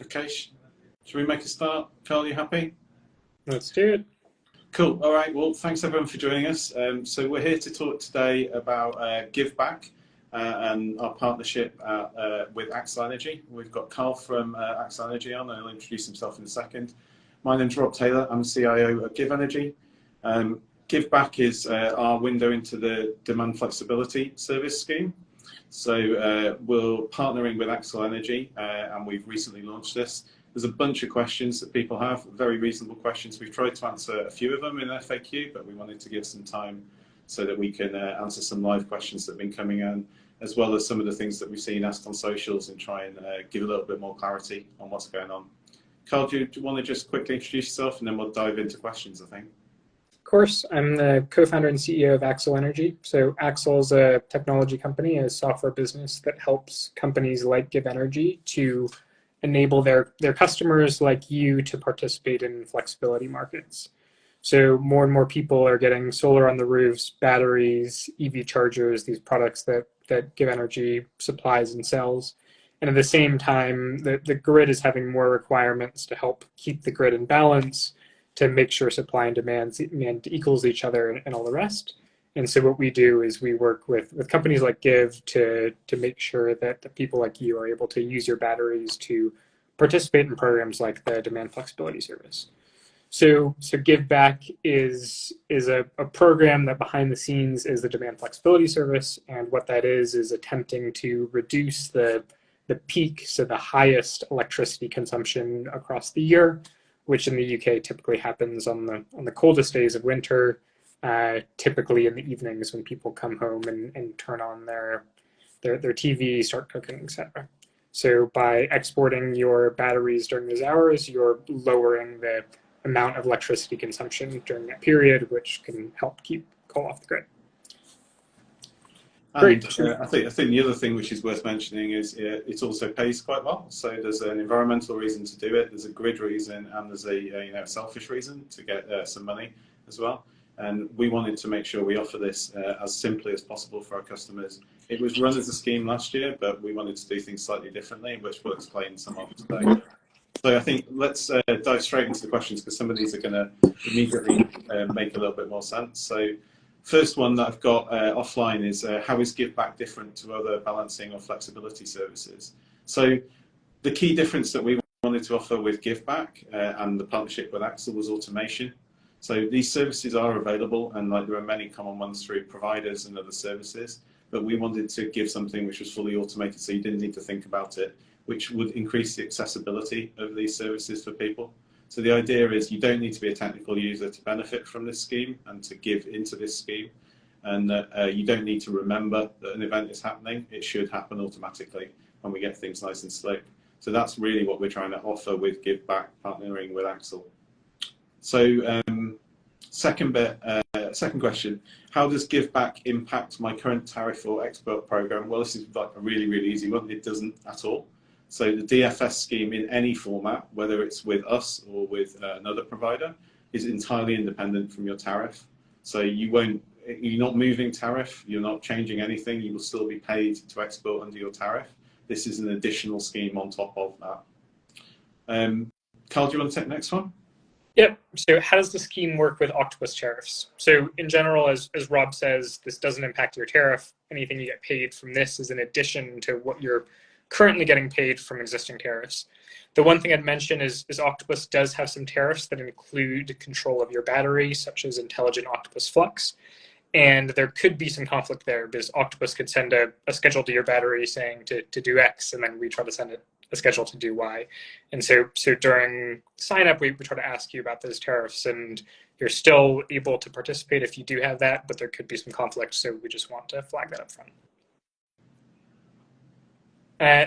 Okay, should we make a start? Karl, you happy? Let's do it. Cool. All right. Well, thanks everyone for joining us. So we're here to talk today about GivBack and our partnership with Axel Energy. We've got Karl from Axel Energy on, and he'll introduce himself in a second. My name's Rob Taylor. I'm the CIO at GivEnergy. GivBack is our window into the demand flexibility service scheme. So we're partnering with Axel Energy, and we've recently launched this. There's a bunch of questions that people have, very reasonable questions. We've tried to answer a few of them in FAQ, but we wanted to give some time so that we can answer some live questions that have been coming in, as well as some of the things that we've seen asked on socials, and try and give a little bit more clarity on what's going on. Karl, do you want to just quickly introduce yourself, and then we'll dive into questions, I think. Of course, I'm the co-founder and CEO of Axel Energy. So Axel's a technology company, a software business that helps companies like GivEnergy to enable their customers like you to participate in flexibility markets. So more and more people are getting solar on the roofs, batteries, EV chargers, these products that GivEnergy supplies and sells. And at the same time, the grid is having more requirements to help keep the grid in balance, to make sure supply and demand equals each other and all the rest. And so what we do is we work with companies like Give to make sure that the people like you are able to use your batteries to participate in programs like the Demand Flexibility Service. So GivBack is a program that behind the scenes is the Demand Flexibility Service. And what that is attempting to reduce the peak, so the highest electricity consumption across the year, which in the UK typically happens on the coldest days of winter, typically in the evenings when people come home and turn on their TV, start cooking, etc. So by exporting your batteries during those hours, you're lowering the amount of electricity consumption during that period, which can help keep coal off the grid. And I think the other thing which is worth mentioning is it also pays quite well. So there's an environmental reason to do it, there's a grid reason, and there's a selfish reason to get some money as well. And we wanted to make sure we offer this as simply as possible for our customers. It was run as a scheme last year, but we wanted to do things slightly differently, which we'll explain some of today. So I think let's dive straight into the questions, because some of these are going to immediately make a little bit more sense. So first one that I've got offline is how is GivBack different to other balancing or flexibility services? So the key difference that we wanted to offer with GivBack and the partnership with Axel was automation. So these services are available, and there are many common ones through providers and other services, but we wanted to give something which was fully automated, so you didn't need to think about it, which would increase the accessibility of these services for people. So the idea is you don't need to be a technical user to benefit from this scheme and to give into this scheme. And you don't need to remember that an event is happening. It should happen automatically when we get things nice and slick. So that's really what we're trying to offer with GivBack, partnering with Axel. So second question, how does GivBack impact my current tariff or export program? Well, this is a really, really easy one. It doesn't at all. So the DFS scheme in any format, whether it's with us or with another provider, is entirely independent from your tariff. So you're not moving tariff, you're not changing anything, you will still be paid to export under your tariff. This is an additional scheme on top of that. Karl, do you want to take the next one? Yep. So how does the scheme work with Octopus tariffs? So in general, as Rob says, this doesn't impact your tariff. Anything you get paid from this is in addition to what you're currently getting paid from existing tariffs. The one thing I'd mention is Octopus does have some tariffs that include control of your battery, such as Intelligent Octopus Flux. And there could be some conflict there, because Octopus could send a schedule to your battery saying to do X, and then we try to send it a schedule to do Y. And so during sign up, we try to ask you about those tariffs, and you're still able to participate if you do have that, but there could be some conflict. So we just want to flag that up front.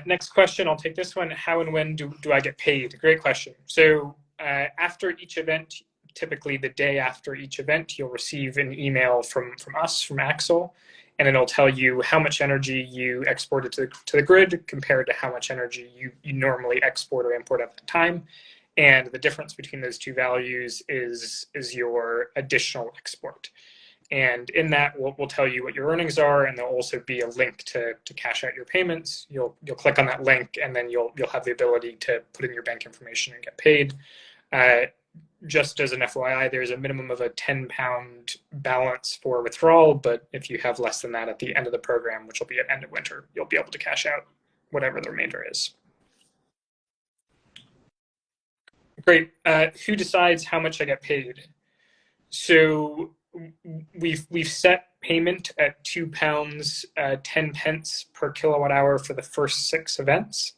Next question, I'll take this one. How and when do I get paid? Great question. So after each event, typically the day after each event, you'll receive an email from us, from Axel, and it'll tell you how much energy you exported to the grid compared to how much energy you normally export or import at that time. And the difference between those two values is your additional export. And in that, we'll tell you what your earnings are, and there'll also be a link to cash out your payments. You'll click on that link, and then you'll have the ability to put in your bank information and get paid. Just as an FYI, there's a minimum of a £10 balance for withdrawal, but if you have less than that at the end of the program, which will be at end of winter, you'll be able to cash out whatever the remainder is. Great. Who decides how much I get paid? So we've set payment at £2 10 pence per kilowatt hour for the first 6 events.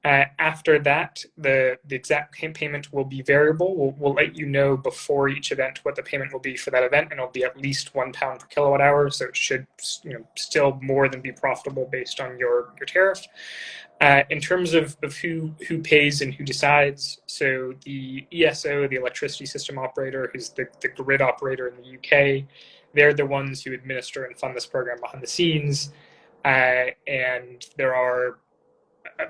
After that, the exact payment will be variable. We'll let you know before each event what the payment will be for that event, and it'll be at least £1 per kilowatt hour. So it should, still more than be profitable based on your tariff. In terms of who pays and who decides, so the ESO, the electricity system operator, who's the grid operator in the UK, they're the ones who administer and fund this program behind the scenes. And there are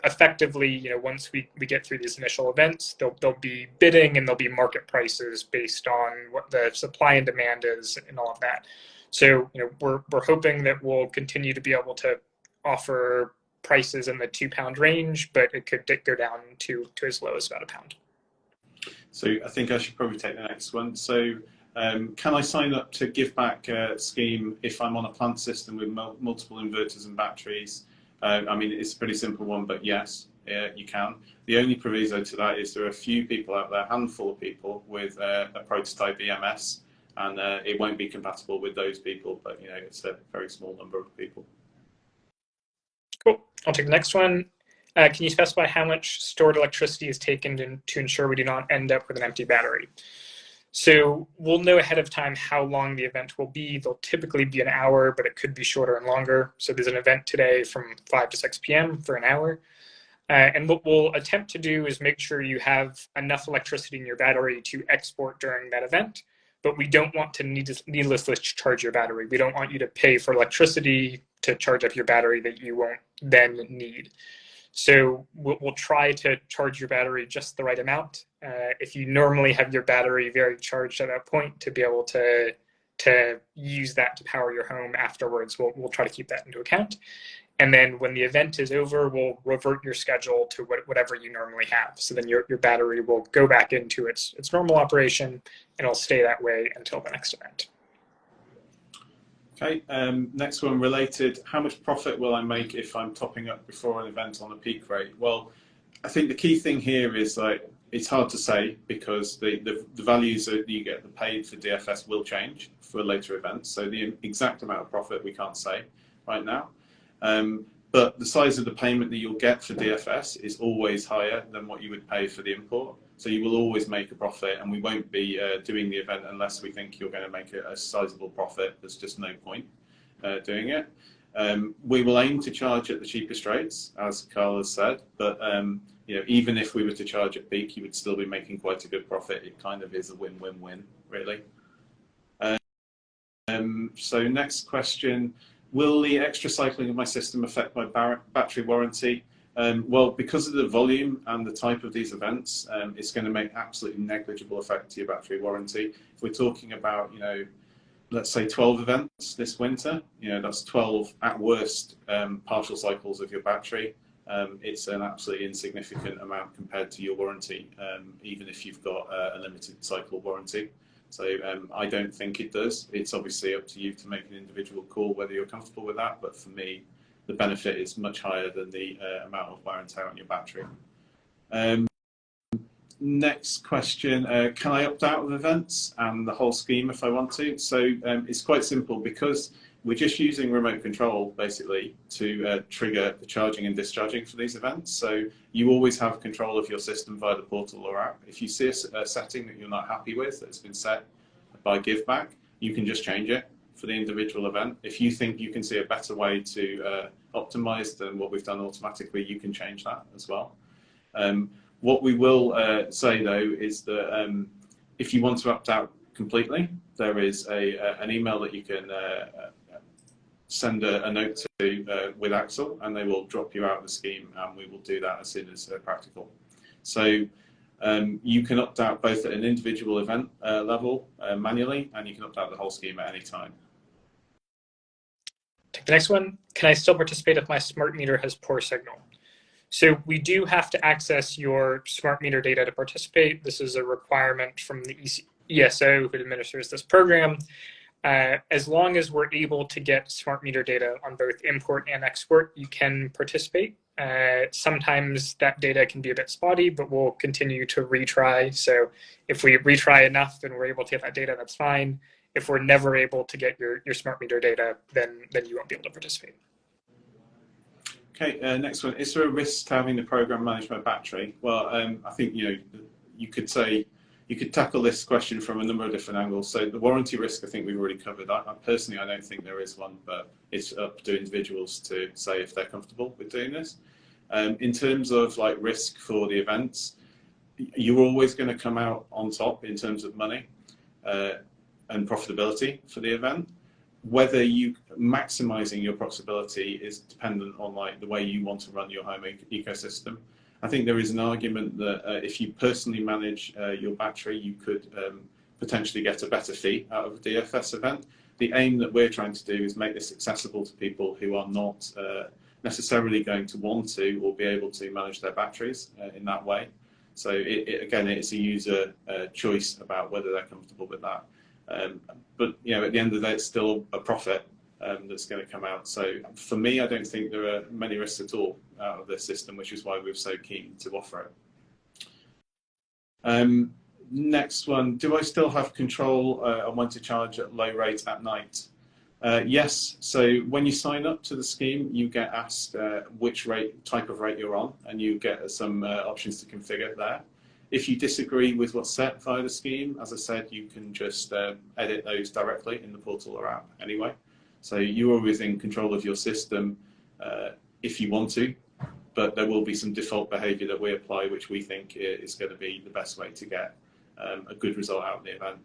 effectively, once we get through these initial events, there'll be bidding and there'll be market prices based on what the supply and demand is and all of that. So, we're hoping that we'll continue to be able to offer prices in the £2 range, but it could go down to as low as about £1. So I think I should probably take the next one. So can I sign up to GivBack scheme if I'm on a plant system with multiple inverters and batteries? It's a pretty simple one, but yes, you can. The only proviso to that is there are a few people out there, a handful of people with a prototype EMS, and it won't be compatible with those people, but it's a very small number of people. Cool. I'll take the next one. Can you specify how much stored electricity is taken to ensure we do not end up with an empty battery? So we'll know ahead of time how long the event will be. They'll typically be an hour, but it could be shorter and longer. So there's an event today from 5 to 6 p.m. for an hour. And what we'll attempt to do is make sure you have enough electricity in your battery to export during that event. But we don't want to needlessly charge your battery. We don't want you to pay for electricity to charge up your battery that you won't then need. So we'll try to charge your battery just the right amount. If you normally have your battery very charged at that point, to be able to use that to power your home afterwards, we'll try to keep that into account. And then when the event is over, we'll revert your schedule to whatever you normally have. So then your battery will go back into its normal operation, and it'll stay that way until the next event. Okay, next one related. How much profit will I make if I'm topping up before an event on a peak rate? Well, I think the key thing here is it's hard to say because the values that you get paid for DFS will change for later events. So the exact amount of profit we can't say right now. But the size of the payment that you'll get for DFS is always higher than what you would pay for the import. So you will always make a profit, and we won't be doing the event unless we think you're going to make a sizable profit. There's just no point doing it. We will aim to charge at the cheapest rates, as Karl has said, but even if we were to charge at peak, you would still be making quite a good profit. It kind of is a win-win-win, really. So next question. Will the extra cycling of my system affect my battery warranty? Well, because of the volume and the type of these events, it's going to make absolutely negligible effect to your battery warranty. If we're talking about, let's say 12 events this winter, that's 12 at worst partial cycles of your battery. It's an absolutely insignificant amount compared to your warranty, even if you've got a limited cycle warranty. So I don't think it does. It's obviously up to you to make an individual call whether you're comfortable with that. But for me, the benefit is much higher than the amount of wear and tear on your battery. Next question, can I opt out of events and the whole scheme if I want to? So it's quite simple because we're just using remote control basically to trigger the charging and discharging for these events. So you always have control of your system via the portal or app. If you see a setting that you're not happy with that's been set by GivBack, you can just change it for the individual event. If you think you can see a better way to optimize than what we've done automatically, you can change that as well. What we will say though is that if you want to opt out completely, there is an email that you can send a note to with Axel, and they will drop you out of the scheme, and we will do that as soon as practical. So You can opt out both at an individual event level manually, and you can opt out the whole scheme at any time. Take the next one. Can I still participate if my smart meter has poor signal? So we do have to access your smart meter data to participate. This is a requirement from the ESO who administers this program. As long as we're able to get smart meter data on both import and export, you can participate. Sometimes that data can be a bit spotty, but we'll continue to retry. So if we retry enough and we're able to get that data, that's fine. If we're never able to get your smart meter data, then you won't be able to participate. Okay, next one. Is there a risk to having the program manage my battery? Well, I think you could tackle this question from a number of different angles. So the warranty risk, I think we've already covered. Personally, I don't think there is one, but it's up to individuals to say if they're comfortable with doing this. In terms of like risk for the events, you're always going to come out on top in terms of money and profitability for the event. Whether you maximizing your profitability is dependent on like the way you want to run your home ecosystem. I think there is an argument that if you personally manage your battery, you could potentially get a better fee out of a DFS event. The aim that we're trying to do is make this accessible to people who are not necessarily going to want to or be able to manage their batteries in that way. So again, it's a user choice about whether they're comfortable with that. But at the end of the day, it's still a profit that's going to come out. So for me, I don't think there are many risks at all out of this system, which is why we're so keen to offer it. Next one, do I still have control on when to charge at low rate at night? Yes, so when you sign up to the scheme, you get asked which type of rate you're on, and you get some options to configure there. If you disagree with what's set via the scheme, as I said, you can just edit those directly in the portal or app anyway. So you're always in control of your system if you want to, but there will be some default behavior that we apply, which we think is going to be the best way to get a good result out of the event.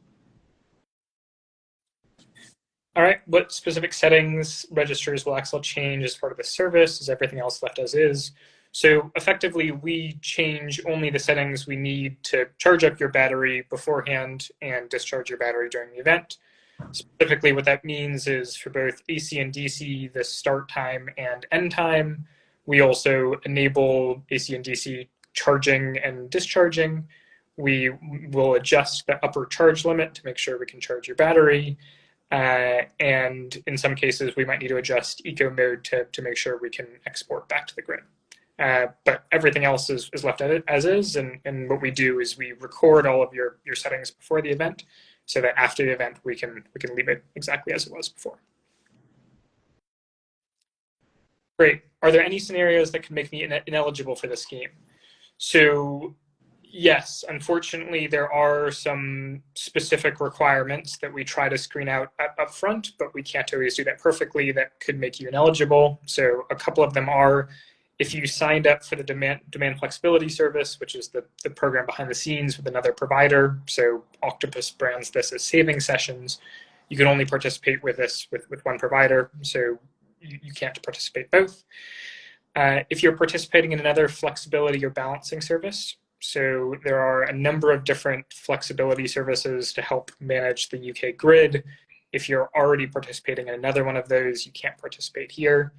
All right, what specific settings registers will Axel change as part of the service? Is everything else left as is? So effectively, we change only the settings we need to charge up your battery beforehand and discharge your battery during the event. Specifically, what that means is for both AC and DC, the start time and end time. We also enable AC and DC charging and discharging. We will adjust the upper charge limit to make sure we can charge your battery. And in some cases, we might need to adjust eco mode to make sure we can export back to the grid. But everything else is left as is, and what we do is we record all of your settings before the event, so that after the event we can leave it exactly as it was before. Great. Are there any scenarios that could make me ineligible for the scheme? So yes, unfortunately, there are some specific requirements that we try to screen out up front, but we can't always do that perfectly. That could make you ineligible. So a couple of them are, if you signed up for the demand flexibility service, which is the program behind the scenes with another provider, so Octopus brands this as saving sessions, you can only participate with this with one provider, so you can't participate both. If you're participating in another flexibility or balancing service, so there are a number of different flexibility services to help manage the UK grid. If you're already participating in another one of those, you can't participate here.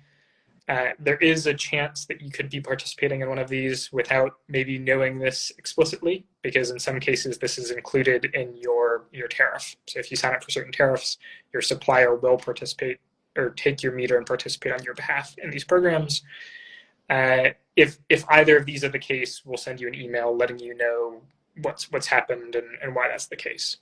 There is a chance that you could be participating in one of these without maybe knowing this explicitly, because in some cases this is included in your tariff. So if you sign up for certain tariffs, your supplier will participate or take your meter and participate on your behalf in these programs. If either of these are the case, we'll send you an email letting you know what's happened and why that's the case.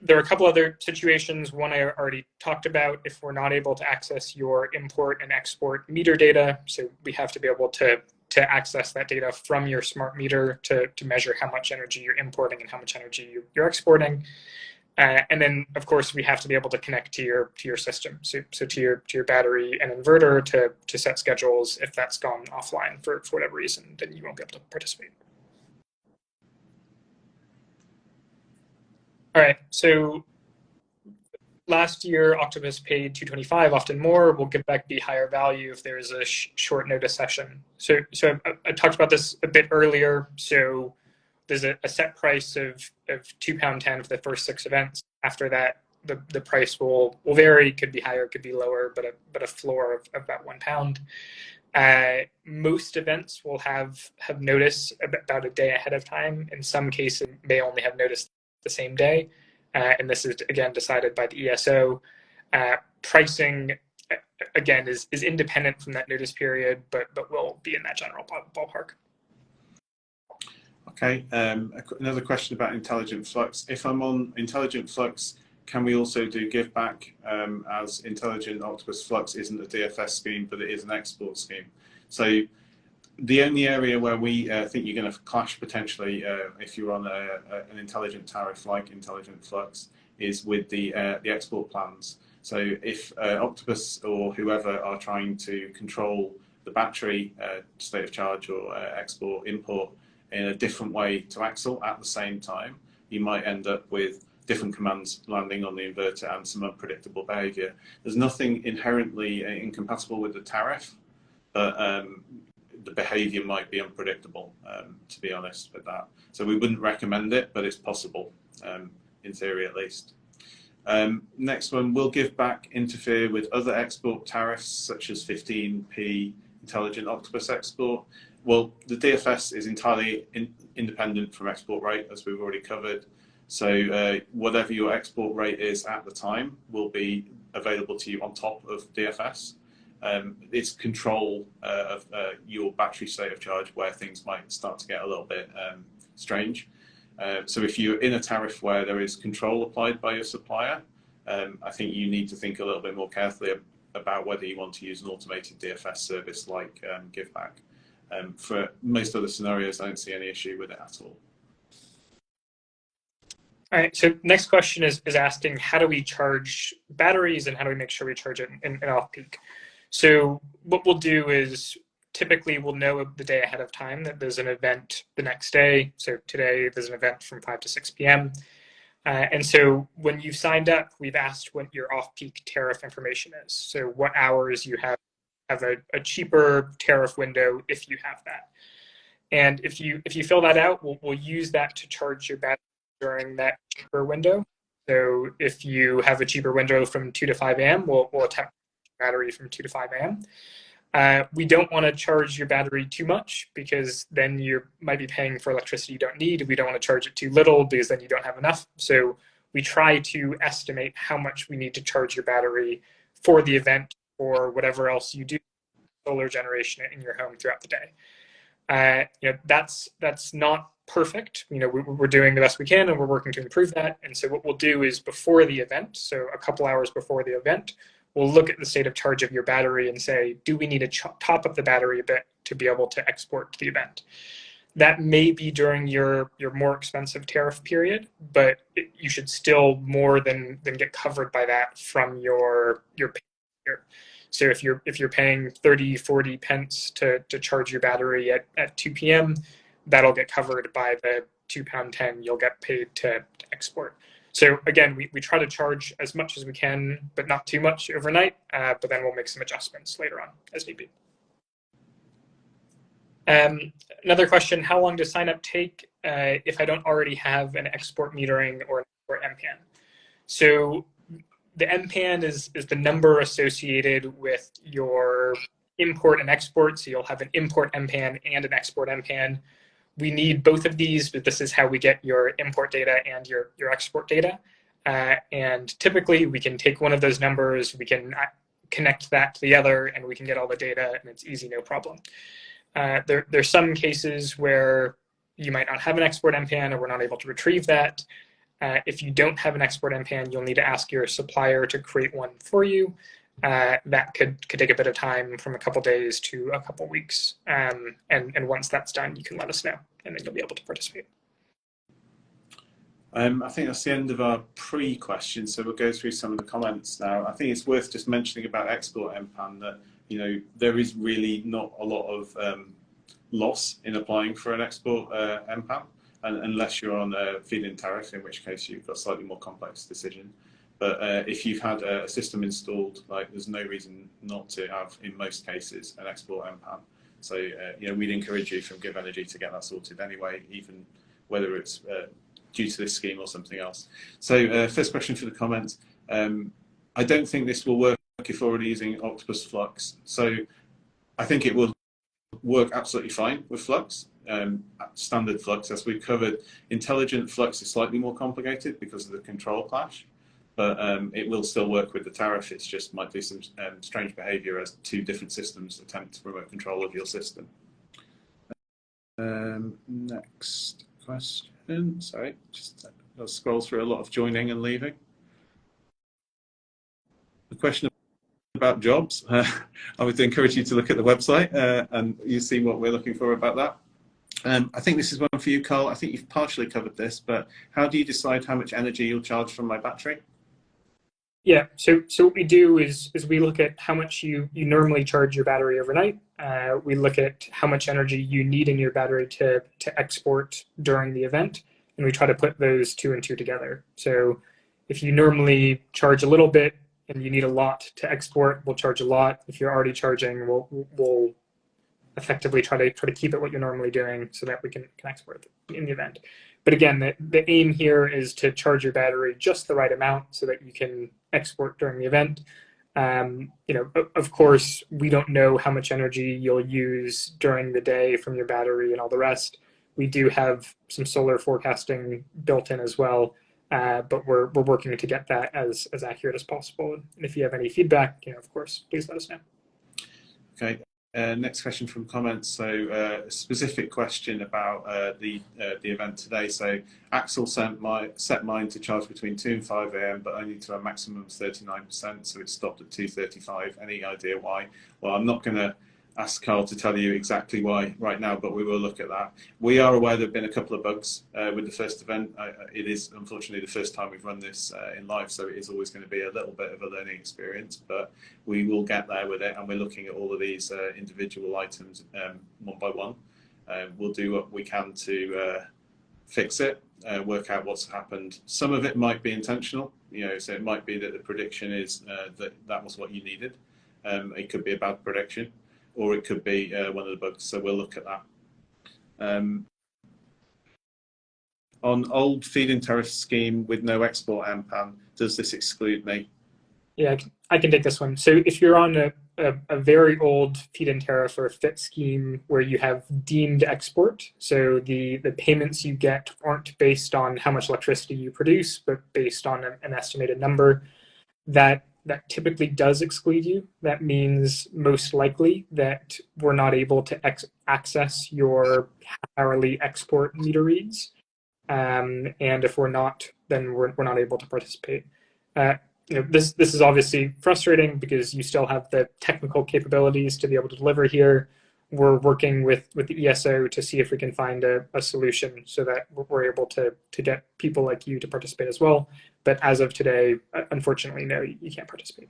There are a couple other situations. One I already talked about. If we're not able to access your import and export meter data, so we have to be able to access that data from your smart meter to measure how much energy you're importing and how much energy you're exporting. And then, of course, we have to be able to connect to your system, so to your battery and inverter to set schedules. If that's gone offline for whatever reason, then you won't be able to participate. All right, so last year, Octopus paid $225, often more. Will GivEnergy be higher value if there's a short notice session? So I talked about this a bit earlier. So there's a set price of £2.10 for the first 6 events. After that, the price will vary. Could be higher, could be lower, but a floor of about £1. Most events will have notice about a day ahead of time. In some cases, may only have notice the same day. And this is, again, decided by the ESO. Pricing, again, is independent from that notice period, but will be in that general ballpark. Okay, another question about intelligent flux. If I'm on intelligent flux, can we also do GivBack, as intelligent octopus flux isn't a DFS scheme, but it is an export scheme? So the only area where we think you're going to clash potentially, if you're on an intelligent tariff like intelligent flux, is with the export plans. So if Octopus or whoever are trying to control the battery state of charge or export import in a different way to Axle at the same time, you might end up with different commands landing on the inverter and some unpredictable behavior. There's nothing inherently incompatible with the tariff, but the behavior might be unpredictable, to be honest with that. So we wouldn't recommend it, but it's possible, in theory at least. Next one, will GivBack interfere with other export tariffs, such as 15p intelligent octopus export? Well, the DFS is entirely independent from export rate, as we've already covered. So whatever your export rate is at the time will be available to you on top of DFS. It's control of your battery state of charge where things might start to get a little bit strange. So if you're in a tariff where there is control applied by your supplier, I think you need to think a little bit more carefully about whether you want to use an automated DFS service like GivBack. For most other scenarios, I don't see any issue with it at all. All right, so next question is asking, how do we charge batteries and how do we make sure we charge it in off-peak? So what we'll do is typically we'll know the day ahead of time that there's an event the next day. So today there's an event from 5 to 6 p.m. And so when you've signed up, we've asked what your off-peak tariff information is. So what hours you have a cheaper tariff window if you have that. And if you fill that out, we'll use that to charge your battery during that cheaper window. So if you have a cheaper window from 2 to 5 a.m., we'll attempt battery from 2 to 5 a.m. We don't want to charge your battery too much because then you might be paying for electricity you don't need. We don't want to charge it too little because then you don't have enough. So we try to estimate how much we need to charge your battery for the event or whatever else you do, solar generation in your home throughout the day. That's not perfect. We're doing the best we can and we're working to improve that. And so what we'll do is before the event, so a couple hours before the event, we'll look at the state of charge of your battery and say, do we need to top up the battery a bit to be able to export to the event? That may be during your more expensive tariff period, but you should still more than get covered by that from your pay. So if you're paying 30, 40 pence to charge your battery at 2 p.m., that'll get covered by the £2.10 you'll get paid to export. So again, we try to charge as much as we can, but not too much overnight, but then we'll make some adjustments later on as need be. Another question, how long does sign up take if I don't already have an export metering or an export MPAN? So the MPAN is the number associated with your import and export. So you'll have an import MPAN and an export MPAN. We need both of these, but this is how we get your import data and your export data. And typically we can take one of those numbers, we can connect that to the other, and we can get all the data, and it's easy, no problem. There's some cases where you might not have an export MPAN or we're not able to retrieve that. If you don't have an export MPAN, you'll need to ask your supplier to create one for you. That could take a bit of time, from a couple days to a couple weeks. And once that's done, you can let us know, and then you'll be able to participate. I think that's the end of our pre-questions, so we'll go through some of the comments now. I think it's worth just mentioning about export MPAN that there is really not a lot of loss in applying for an export MPAN, unless you're on a feed-in tariff, in which case you've got a slightly more complex decision. But if you've had a system installed, like there's no reason not to have, in most cases, an export MPAN. So you know, we'd encourage you from GivEnergy to get that sorted anyway, even whether it's due to this scheme or something else. So first question for the comments. I don't think this will work if already using Octopus Flux. So I think it will work absolutely fine with Flux, standard Flux, as we've covered. Intelligent Flux is slightly more complicated because of the control clash, but it will still work with the Tariff. It's just might do some strange behavior as two different systems attempt to remote control of your system. Next question. Sorry, just I'll scroll through a lot of joining and leaving. The question about jobs, I would encourage you to look at the website and you see what we're looking for about that. I think this is one for you, Karl. I think you've partially covered this, but how do you decide how much energy you'll charge from my battery? Yeah, so what we do is we look at how much you normally charge your battery overnight. We look at how much energy you need in your battery to export during the event, and we try to put those two and two together. So if you normally charge a little bit and you need a lot to export, we'll charge a lot. If you're already charging, we'll effectively try to keep it what you're normally doing so that we can export it in the event. But again, the aim here is to charge your battery just the right amount so that you can export during the event. You know, of course, we don't know how much energy you'll use during the day from your battery and all the rest. We do have some solar forecasting built in as well, but we're working to get that as accurate as possible. And if you have any feedback, you know, of course, please let us know. Okay. Next question from comments. So a specific question about the event today. So Axel set mine to charge between 2 and 5 a.m. but only to a maximum of 39%, so it stopped at 2:35. Any idea why? Well, I'm not going to ask Karl to tell you exactly why right now, but we will look at that. We are aware there have been a couple of bugs with the first event. It is unfortunately the first time we've run this in live, so it is always going to be a little bit of a learning experience, but we will get there with it, and we're looking at all of these individual items one by one. We'll do what we can to fix it, work out what's happened. Some of it might be intentional, you know, so it might be that the prediction is that was what you needed. It could be a bad prediction, or it could be one of the bugs, so we'll look at that. On old feed-in tariff scheme with no export MPAN, does this exclude me? Yeah, I can take this one. So if you're on a very old feed-in tariff or FIT scheme where you have deemed export, so the payments you get aren't based on how much electricity you produce, but based on an estimated number, that typically does exclude you. That means most likely that we're not able to access your hourly export meter reads. And if we're not, then we're not able to participate. You know, this is obviously frustrating because you still have the technical capabilities to be able to deliver here. We're working with the ESO to see if we can find a solution so that we're able to get people like you to participate as well. But as of today, unfortunately, no, you can't participate.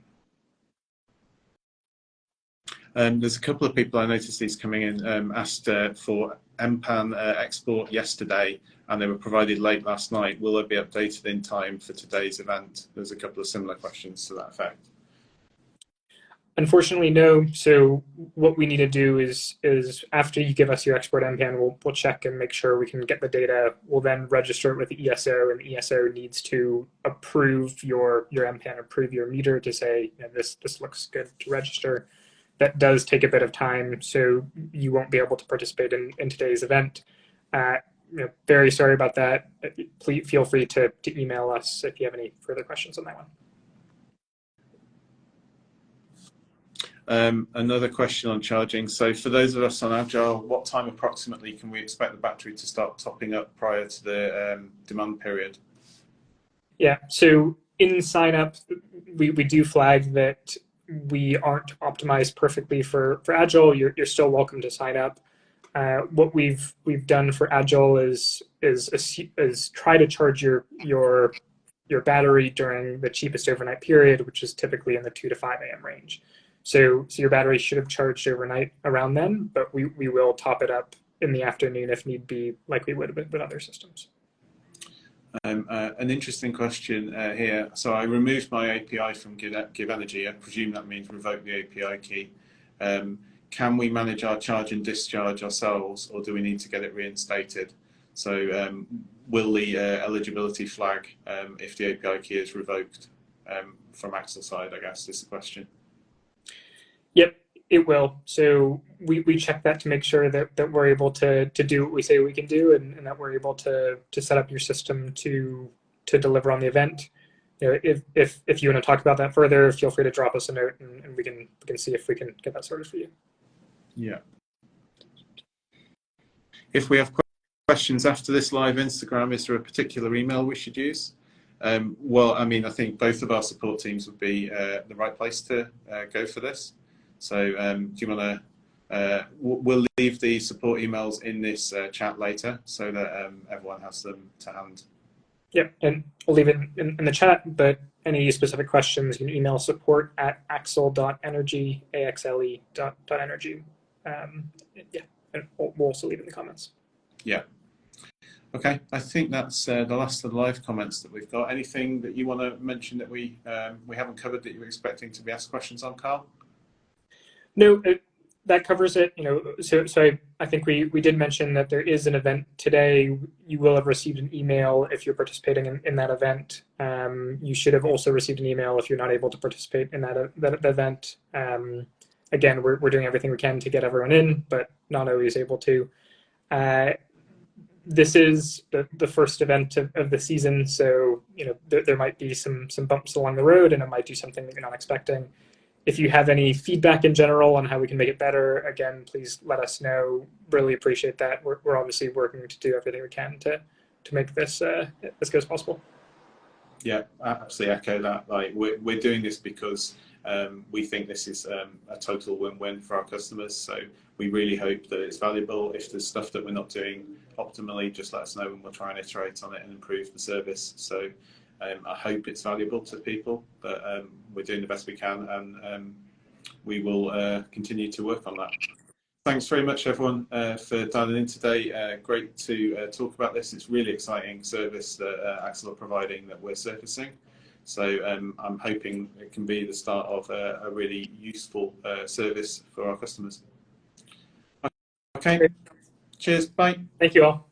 There's a couple of people, I noticed these coming in, asked for MPAN export yesterday, and they were provided late last night. Will they be updated in time for today's event? There's a couple of similar questions to that effect. Unfortunately, no. So what we need to do is after you give us your export MPAN, we'll check and make sure we can get the data. We'll then register it with the ESO, and the ESO needs to approve your MPAN, approve your meter to say, you know, this looks good to register. That does take a bit of time, so you won't be able to participate in today's event. You know, very sorry about that. Please feel free to email us if you have any further questions on that one. Another question on charging. So for those of us on Agile, what time approximately can we expect the battery to start topping up prior to the demand period? Yeah, so in sign up, we do flag that we aren't optimized perfectly for Agile. You're still welcome to sign up. What we've done for Agile is try to charge your battery during the cheapest overnight period, which is typically in the 2 to 5 a.m. range. So your battery should have charged overnight around then, but we will top it up in the afternoon if need be, like we would with other systems. An interesting question here. So I removed my API from GivEnergy. I presume that means revoke the API key. Can we manage our charge and discharge ourselves, or do we need to get it reinstated? So will the eligibility flag if the API key is revoked from Axel side, I guess, is the question. Yep, it will. So we check that to make sure that we're able to do what we say we can do, and that we're able to set up your system to deliver on the event. You know, if you want to talk about that further, feel free to drop us a note, and we can see if we can get that sorted for you. Yeah. If we have questions after this live Instagram, is there a particular email we should use? Well, I mean, I think both of our support teams would be the right place to go for this. So do you want to, we'll leave the support emails in this chat later so that everyone has them to hand. Yep, and we'll leave it in the chat, but any specific questions, you can email support@axle.energy, axle.energy. Yeah, and we'll also leave it in the comments. Yeah. Okay, I think that's the last of the live comments that we've got. Anything that you want to mention that we haven't covered that you're expecting to be asked questions on, Karl? No, that covers it. You know, so I think we did mention that there is an event today. You will have received an email if you're participating in that event. You should have also received an email if you're not able to participate in that event. Again, we're doing everything we can to get everyone in, but not always able to. This is the first event of the season, so you know there might be some bumps along the road, and it might do something that you're not expecting. If you have any feedback in general on how we can make it better, again, please let us know. Really appreciate that. We're obviously working to do everything we can to make this as good as possible. Yeah, I absolutely echo that. Like we're doing this because we think this is a total win-win for our customers. So we really hope that it's valuable. If there's stuff that we're not doing optimally, just let us know and we'll try and iterate on it and improve the service. So I hope it's valuable to people, but we're doing the best we can, and we will continue to work on that. Thanks very much, everyone, for dialing in today. Great to talk about this. It's really exciting service that Axel are providing that we're surfacing. So I'm hoping it can be the start of a really useful service for our customers. Okay, cheers, bye. Thank you all.